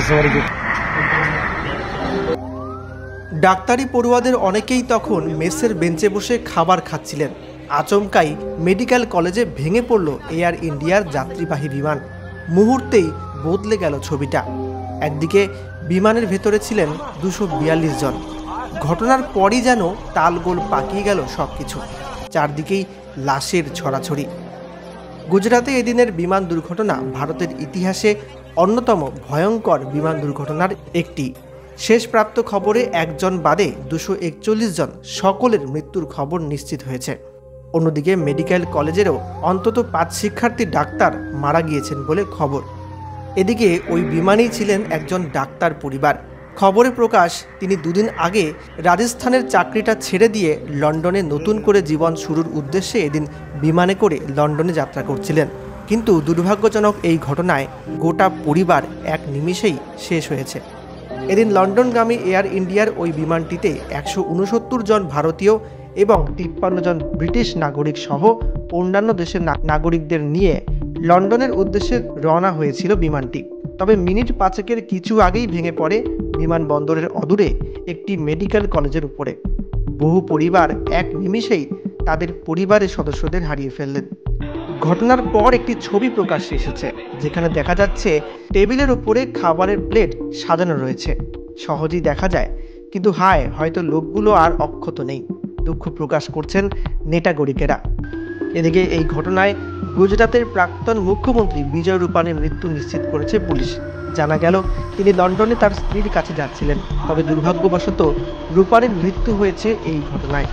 is very good. ডাক্তারি পড়ুয়াদের অনেকেই তখন মেসের বেঞ্চে বসে খাবার খাচ্ছিলেন। আচমকাই মেডিকেল কলেজে ভেঙে পড়ল এয়ার ইন্ডিয়ার যাত্রীবাহী বিমান। মুহূর্তেই বদলে গেল ছবিটা। একদিকে বিমানের ভেতরে ছিলেন 242 জন। ঘটনার পরই যেন তালগোল পাকিয়ে গেল সবকিছু। চারদিকেই লাশের ছড়াছড়ি। গুজরাতে এদিনের বিমান দুর্ঘটনা ভারতের ইতিহাসে অন্যতম ভয়ঙ্কর বিমান দুর্ঘটনার একটি। শেষ প্রাপ্ত খবরে একজন বাদে 241 জন সকলের মৃত্যুর খবর নিশ্চিত হয়েছে। অন্যদিকে মেডিকেল কলেজেরও অন্তত 5 শিক্ষার্থী ডাক্তার মারা গিয়েছেন বলে খবর। এদিকে ওই বিমানেই ছিলেন একজন ডাক্তার পরিবার। খবরে প্রকাশ, তিনি দুদিন আগে রাজস্থানের চাকরিটা ছেড়ে দিয়ে লন্ডনে নতুন করে জীবন শুরুর উদ্দেশ্যে এদিন বিমানে করে লন্ডনে যাত্রা করছিলেন। কিন্তু দুর্ভাগ্যজনক এই ঘটনায় গোটা পরিবার এক নিমিষেই শেষ হয়েছে। এদিন লন্ডনগামী এয়ার ইন্ডিয়ার ওই বিমানটিতে 169 জন ভারতীয় এবং 53 জন ব্রিটিশ নাগরিক সহ অন্যান্য দেশের নাগরিকদের নিয়ে লন্ডনের উদ্দেশ্যে রওনা হয়েছিল বিমানটি। তবে মিনিট 5 কিছু আগেই ভেঙে পড়ে বিমানবন্দরের অদূরে একটি মেডিকেল কলেজের উপরে। বহু পরিবার এক নিমিষেই তাদের পরিবারের সদস্যদের হারিয়ে ফেললেন। ঘটনার পর একটি ছবি প্রকাশ্যে এসেছে, যেখানে দেখা যাচ্ছে টেবিলের উপরে খাবারের প্লেট সাজানো রয়েছে। সহজেই দেখা যায়, কিন্তু হয়তো লোকগুলো আর অক্ষত নেই। দুঃখ প্রকাশ করছেন নেটাগরিকেরা। এদিকে এই ঘটনায় গুজরাতের প্রাক্তন মুখ্যমন্ত্রী বিজয় রূপানীর মৃত্যু নিশ্চিত করেছে পুলিশ। জানা গেল, তিনি লন্ডনে তার স্ত্রীর কাছে যাচ্ছিলেন। তবে দুর্ভাগ্যবশত রূপানীর মৃত্যু হয়েছে এই ঘটনায়।